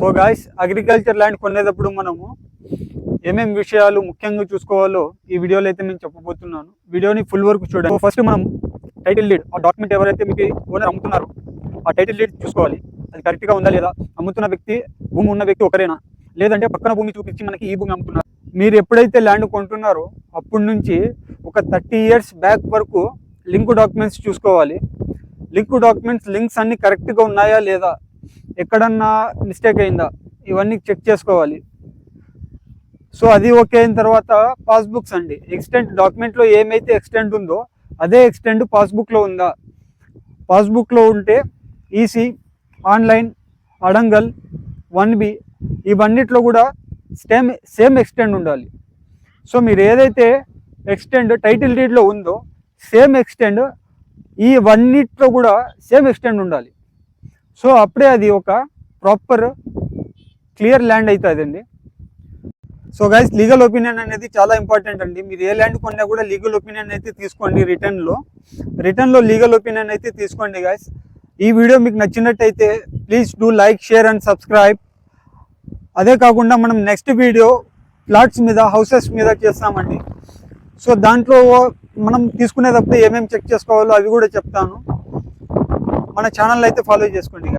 So guys, agriculture land కొనేటప్పుడు మనము ఏమేం విషయాలు ముఖ్యంగా చూసుకోవాలో ఈ వీడియోలో అయితే నేను చెప్పబోతున్నాను. వీడియోని ఫుల్ వరకు చూడండి. ఫస్ట్ మనం టైటిల్ డీడ్, ఆ డాక్యుమెంట్ ఎవరైతే మీకు ఓనర్ అమ్ముతున్నారో ఆ టైటిల్ డీడ్ చూసుకోవాలి. అది కరెక్ట్గా ఉందా లేదా, అమ్ముతున్న వ్యక్తి భూమి ఉన్న వ్యక్తి ఒకరేనా, లేదంటే పక్కన భూమి చూపించి మనకి ఈ భూమి అమ్ముతున్నారు. మీరు ఎప్పుడైతే ల్యాండ్ కొంటున్నారో అప్పటి నుంచి ఒక 30 years బ్యాక్ వరకు లింక్ డాక్యుమెంట్స్ చూసుకోవాలి. లింక్స్ అన్ని కరెక్ట్గా ఉన్నాయా లేదా, ఎక్కడన్నా మిస్టేక్ అయిందా, ఇవన్నీ చెక్ చేసుకోవాలి. సో అది ఓకే అయిన తర్వాత పాస్బుక్స్ అండి. ఎక్స్టెంట్ డాక్యుమెంట్లో ఏమైతే ఎక్స్టెంట్ ఉందో అదే ఎక్స్టెంట్ పాస్బుక్లో ఉందా. పాస్బుక్లో ఉంటే ఈసీ, ఆన్లైన్, అడంగల్, 1B ఇవన్నిట్లో కూడా సేమ్ ఎక్స్టెంట్ ఉండాలి. సో మీరు ఏదైతే ఎక్స్టెంట్ టైటిల్ డీడ్లో ఉందో సేమ్ ఎక్స్టెంట్ ఈ వన్నిట్లో కూడా సేమ్ ఎక్స్టెంట్ ఉండాలి. సో అప్పుడే అది ఒక ప్రాపర్ క్లియర్ ల్యాండ్ అవుతుందండి. సో గైస్, లీగల్ ఒపీనియన్ అనేది చాలా ఇంపార్టెంట్ అండి. మీరు ఏ ల్యాండ్ కొన్నా కూడా లీగల్ ఒపీనియన్ అయితే తీసుకోండి. రిటర్న్లో లీగల్ ఒపీనియన్ అయితే తీసుకోండి గైస్. ఈ వీడియో మీకు నచ్చినట్టయితే please do like, share and subscribe. అదే కాకుండా మనం నెక్స్ట్ వీడియో ఫ్లాట్స్ మీద, హౌసెస్ మీద చేస్తామండి. సో దాంట్లో మనం తీసుకునేటప్పుడు ఏమేమి చెక్ చేసుకోవాలో అవి కూడా చెప్తాను. మన ఛానల్ అయితే ఫాలో చేసుకోండి.